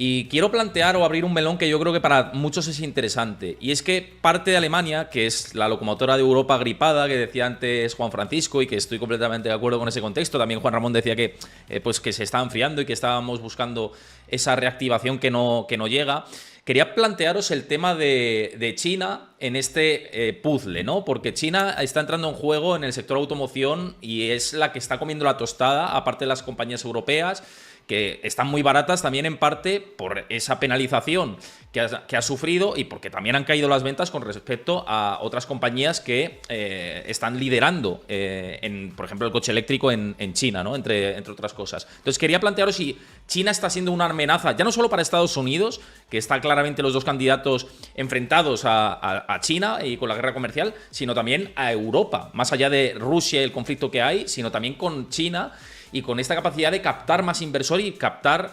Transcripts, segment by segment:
Y quiero plantear o abrir un melón que yo creo que para muchos es interesante. Y es que parte de Alemania, que es la locomotora de Europa gripada, que decía antes Juan Francisco, y que estoy completamente de acuerdo con ese contexto. También Juan Ramón decía que, pues que se está enfriando y que estábamos buscando esa reactivación que no llega. Quería plantearos el tema de China en este puzzle, ¿no? Porque China está entrando en juego en el sector automoción y es la que está comiendo la tostada, aparte de las compañías europeas, que están muy baratas también en parte por esa penalización que ha sufrido y porque también han caído las ventas con respecto a otras compañías que están liderando, por ejemplo, el coche eléctrico en China, ¿no? Entre otras cosas. Entonces quería plantearos si China está siendo una amenaza, ya no solo para Estados Unidos, que está claramente los dos candidatos enfrentados a China y con la guerra comercial, sino también a Europa, más allá de Rusia y el conflicto que hay, sino también con China y con esta capacidad de captar más inversor y captar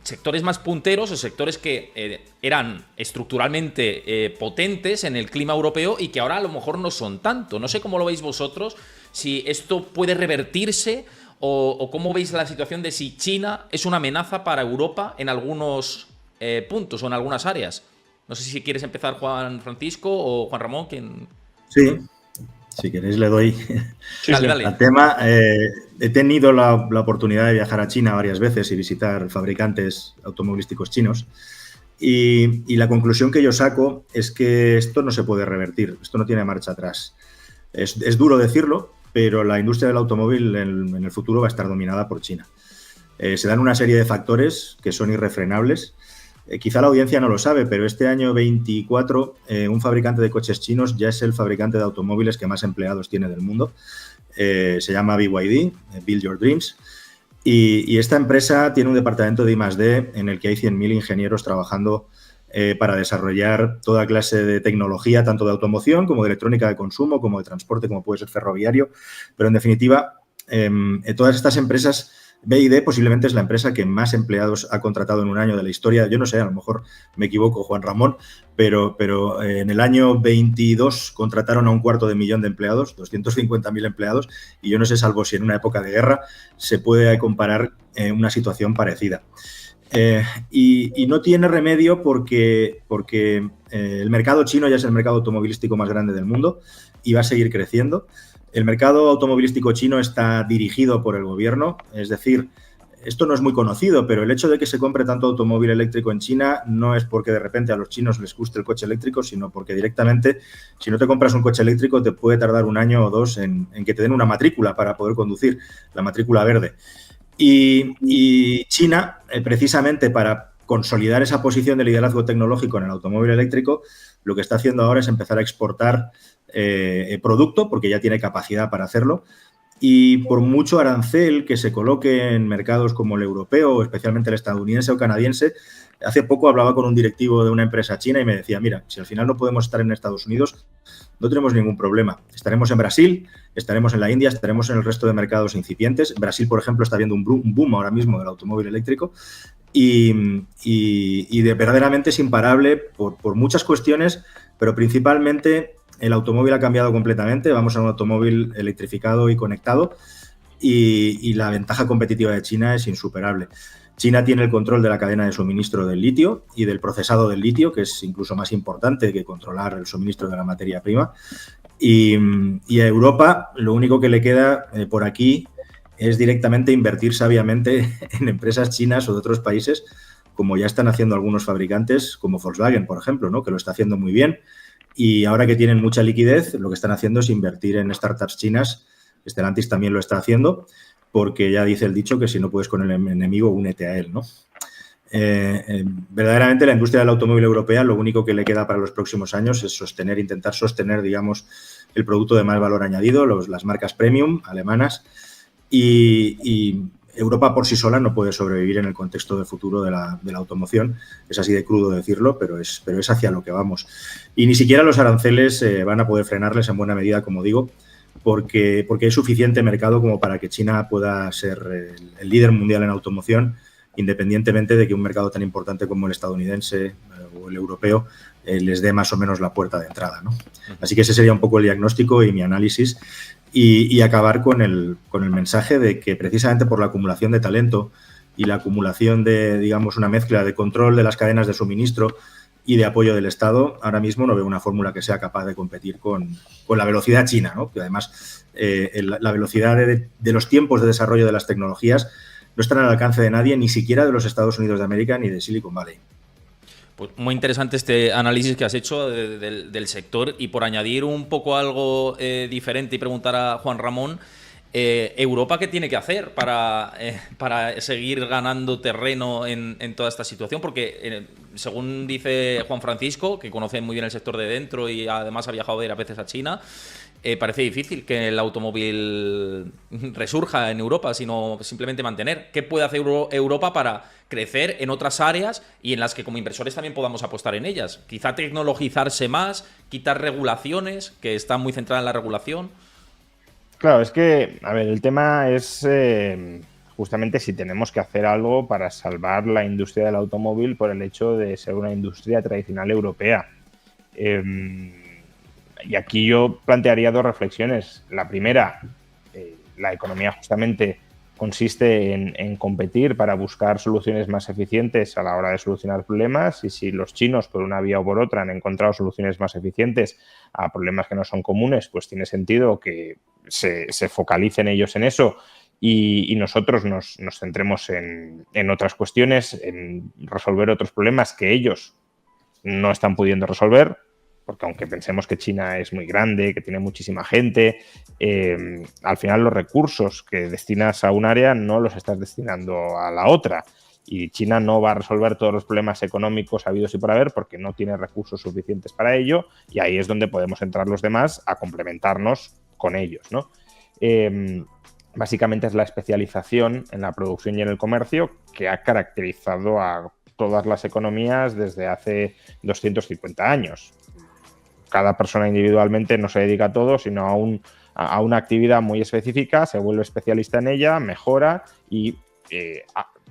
sectores más punteros o sectores que eran estructuralmente potentes en el clima europeo y que ahora a lo mejor no son tanto. No sé cómo lo veis vosotros, si esto puede revertirse o cómo veis la situación de si China es una amenaza para Europa en algunos puntos o en algunas áreas. No sé si quieres empezar, Juan Francisco o Juan Ramón, quien... Sí, si queréis le doy Dale, dale. al tema. He tenido la oportunidad de viajar a China varias veces y visitar fabricantes automovilísticos chinos y la conclusión que yo saco es que esto no se puede revertir, esto no tiene marcha atrás. Es duro decirlo, pero la industria del automóvil en el futuro va a estar dominada por China. Se dan una serie de factores que son irrefrenables. Quizá la audiencia no lo sabe, pero este año 24 un fabricante de coches chinos ya es el fabricante de automóviles que más empleados tiene del mundo. Se llama BYD, Build Your Dreams, y esta empresa tiene un departamento de I+D en el que hay 100.000 ingenieros trabajando para desarrollar toda clase de tecnología, tanto de automoción como de electrónica de consumo, como de transporte, como puede ser ferroviario. Pero, en definitiva, todas estas empresas... BYD posiblemente es la empresa que más empleados ha contratado en un año de la historia. Yo no sé, a lo mejor me equivoco, Juan Ramón, pero en el año 22 contrataron a 250.000 de empleados, 250.000 empleados, y yo no sé, salvo si en una época de guerra se puede comparar una situación parecida. Y no tiene remedio porque el mercado chino ya es el mercado automovilístico más grande del mundo y va a seguir creciendo. El mercado automovilístico chino está dirigido por el gobierno, es decir, esto no es muy conocido, pero el hecho de que se compre tanto automóvil eléctrico en China no es porque de repente a los chinos les guste el coche eléctrico, sino porque directamente, si no te compras un coche eléctrico, te puede tardar 1 año o 2 en que te den una matrícula para poder conducir, la matrícula verde. Y China, precisamente para consolidar esa posición de liderazgo tecnológico en el automóvil eléctrico, lo que está haciendo ahora es empezar a exportar producto, porque ya tiene capacidad para hacerlo, y por mucho arancel que se coloque en mercados como el europeo, especialmente el estadounidense o canadiense, hace poco hablaba con un directivo de una empresa china y me decía, mira, si al final no podemos estar en Estados Unidos, no tenemos ningún problema. Estaremos en Brasil, estaremos en la India, estaremos en el resto de mercados incipientes. Brasil, por ejemplo, está viendo un boom ahora mismo del automóvil eléctrico y verdaderamente es imparable por muchas cuestiones, pero principalmente el automóvil ha cambiado completamente. Vamos a un automóvil electrificado y conectado y la ventaja competitiva de China es insuperable. China tiene el control de la cadena de suministro del litio y del procesado del litio, que es incluso más importante que controlar el suministro de la materia prima. Y a Europa lo único que le queda por aquí es directamente invertir sabiamente en empresas chinas o de otros países, como ya están haciendo algunos fabricantes, como Volkswagen, por ejemplo, ¿no? Que lo está haciendo muy bien. Y ahora que tienen mucha liquidez, lo que están haciendo es invertir en startups chinas. Stellantis también lo está haciendo, porque ya dice el dicho que si no puedes con el enemigo, únete a él, ¿no? Verdaderamente la industria del automóvil europea lo único que le queda para los próximos años es intentar sostener, digamos, el producto de más valor añadido, las marcas premium alemanas, y Europa por sí sola no puede sobrevivir en el contexto de futuro de la automoción. Es así de crudo decirlo, pero es hacia lo que vamos. Y ni siquiera los aranceles van a poder frenarles en buena medida, como digo, porque hay suficiente mercado como para que China pueda ser el líder mundial en automoción, independientemente de que un mercado tan importante como el estadounidense o el europeo les dé más o menos la puerta de entrada, ¿no? Así que ese sería un poco el diagnóstico y mi análisis. Y acabar con el mensaje de que precisamente por la acumulación de talento y la acumulación de, digamos, una mezcla de control de las cadenas de suministro y de apoyo del Estado, ahora mismo no veo una fórmula que sea capaz de competir con la velocidad china, ¿no? Que además la velocidad de los tiempos de desarrollo de las tecnologías no están al alcance de nadie, ni siquiera de los Estados Unidos de América ni de Silicon Valley. Pues muy interesante este análisis que has hecho del sector, y por añadir un poco algo diferente y preguntar a Juan Ramón, ¿Europa qué tiene que hacer para seguir ganando terreno en toda esta situación? Porque según dice Juan Francisco, que conoce muy bien el sector de dentro y además ha viajado varias veces a China, parece difícil que el automóvil resurja en Europa, sino simplemente mantener. ¿Qué puede hacer Europa para crecer en otras áreas y en las que como inversores también podamos apostar en ellas? Quizá tecnologizarse más, quitar regulaciones, que están muy centradas en la regulación. Claro, es que, a ver, el tema es justamente si tenemos que hacer algo para salvar la industria del automóvil por el hecho de ser una industria tradicional europea. Y aquí yo plantearía dos reflexiones. La primera, la economía justamente consiste en competir para buscar soluciones más eficientes a la hora de solucionar problemas, y si los chinos por una vía o por otra han encontrado soluciones más eficientes a problemas que no son comunes, pues tiene sentido que se focalicen ellos en eso y nosotros nos centremos en otras cuestiones, en resolver otros problemas que ellos no están pudiendo resolver, porque aunque pensemos que China es muy grande, que tiene muchísima gente, al final los recursos que destinas a un área no los estás destinando a la otra. Y China no va a resolver todos los problemas económicos habidos y por haber porque no tiene recursos suficientes para ello, y ahí es donde podemos entrar los demás a complementarnos con ellos, ¿no? Básicamente es la especialización en la producción y en el comercio que ha caracterizado a todas las economías desde hace 250 años. Cada persona individualmente no se dedica a todo, sino a una actividad muy específica, se vuelve especialista en ella, mejora y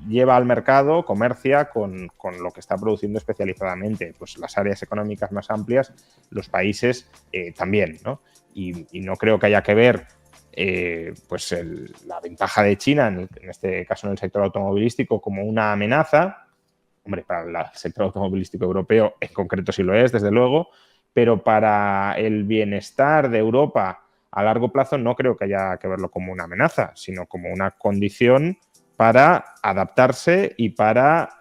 lleva al mercado, comercia con lo que está produciendo especializadamente. Pues las áreas económicas más amplias, los países también, ¿no? Y no creo que haya que ver pues la ventaja de China, en este caso en el sector automovilístico, como una amenaza. Hombre, para el sector automovilístico europeo en concreto sí lo es, desde luego, pero para el bienestar de Europa a largo plazo no creo que haya que verlo como una amenaza, sino como una condición para adaptarse y para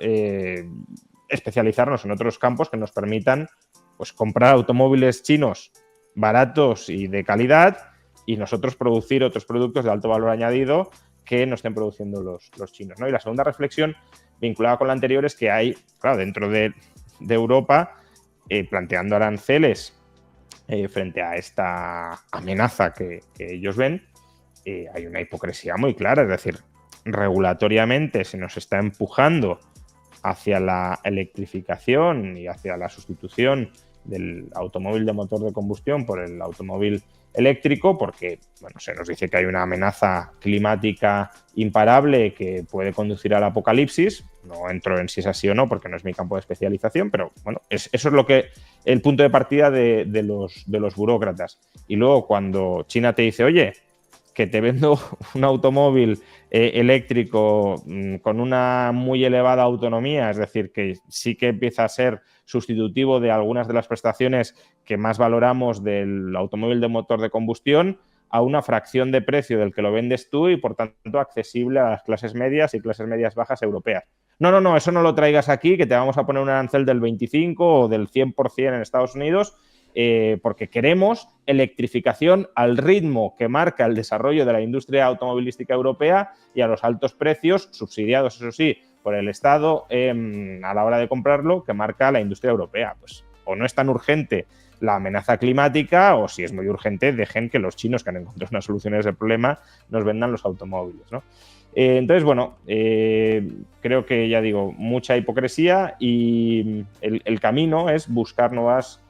especializarnos en otros campos que nos permitan pues, comprar automóviles chinos baratos y de calidad y nosotros producir otros productos de alto valor añadido que no estén produciendo los chinos, ¿no? Y la segunda reflexión vinculada con la anterior es que hay, claro, dentro de Europa, planteando aranceles frente a esta amenaza que ellos ven, hay una hipocresía muy clara. Es decir, regulatoriamente se nos está empujando hacia la electrificación y hacia la sustitución del automóvil de motor de combustión por el automóvil eléctrico, porque bueno, se nos dice que hay una amenaza climática imparable que puede conducir al apocalipsis. No entro en si es así o no, porque no es mi campo de especialización, pero bueno, eso es lo que el punto de partida de los burócratas. Y luego cuando China te dice, oye, que te vendo un automóvil eléctrico con una muy elevada autonomía, es decir, que sí que empieza a ser sustitutivo de algunas de las prestaciones que más valoramos del automóvil de motor de combustión, a una fracción de precio del que lo vendes tú y, por tanto, accesible a las clases medias y clases medias bajas europeas. No, eso no lo traigas aquí, que te vamos a poner un arancel del 25 o del 100% en Estados Unidos, porque queremos electrificación al ritmo que marca el desarrollo de la industria automovilística europea y a los altos precios, subsidiados, eso sí, por el Estado a la hora de comprarlo, que marca la industria europea. Pues o no es tan urgente la amenaza climática, o si es muy urgente, dejen que los chinos, que han encontrado una solución a ese problema, nos vendan los automóviles, ¿no? Entonces, bueno, creo que, ya digo, mucha hipocresía, y el camino es buscar nuevas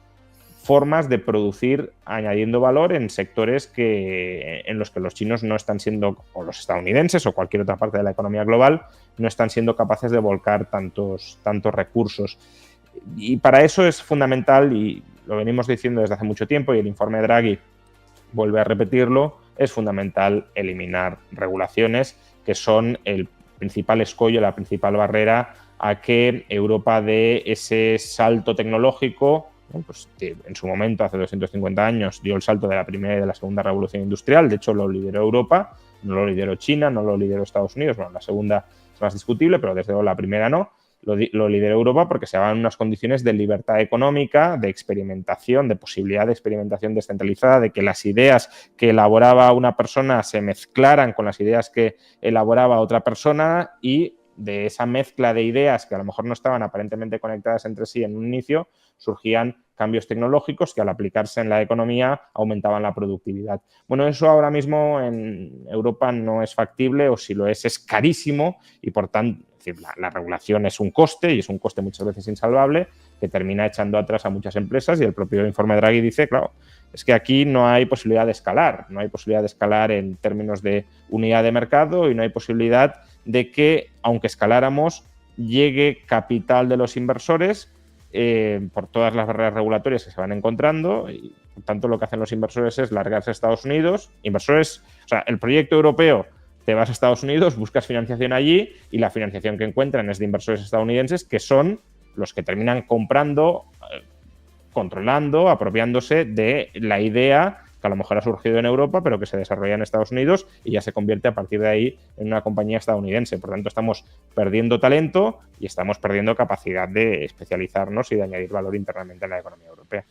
formas de producir añadiendo valor en sectores en los que los chinos no están siendo, o los estadounidenses o cualquier otra parte de la economía global, no están siendo capaces de volcar tantos recursos. Y para eso es fundamental, y lo venimos diciendo desde hace mucho tiempo, y el informe Draghi vuelve a repetirlo, es fundamental eliminar regulaciones que son el principal escollo, la principal barrera a que Europa dé ese salto tecnológico. Pues en su momento, hace 250 años, dio el salto de la primera y de la segunda revolución industrial. De hecho, lo lideró Europa, no lo lideró China, no lo lideró Estados Unidos. Bueno, la segunda es más discutible, pero desde luego la primera no. Lo lideró Europa porque se daban unas condiciones de libertad económica, de experimentación, de posibilidad de experimentación descentralizada, de que las ideas que elaboraba una persona se mezclaran con las ideas que elaboraba otra persona, y de esa mezcla de ideas que a lo mejor no estaban aparentemente conectadas entre sí en un inicio, surgían cambios tecnológicos que al aplicarse en la economía aumentaban la productividad. Bueno, eso ahora mismo en Europa no es factible, o si lo es carísimo, y por tanto la regulación es un coste, y es un coste muchas veces insalvable, que termina echando atrás a muchas empresas. Y el propio informe Draghi dice, claro, es que aquí no hay posibilidad de escalar, no hay posibilidad de escalar en términos de unidad de mercado, y no hay posibilidad de que, aunque escaláramos, llegue capital de los inversores por todas las barreras regulatorias que se van encontrando. Y por tanto lo que hacen los inversores es largarse a Estados Unidos. Inversores, o sea, el proyecto europeo, te vas a Estados Unidos, buscas financiación allí, y la financiación que encuentran es de inversores estadounidenses, que son los que terminan comprando, controlando, apropiándose de la idea que a lo mejor ha surgido en Europa, pero que se desarrolla en Estados Unidos y ya se convierte a partir de ahí en una compañía estadounidense. Por tanto, estamos perdiendo talento y estamos perdiendo capacidad de especializarnos y de añadir valor internamente en la economía europea.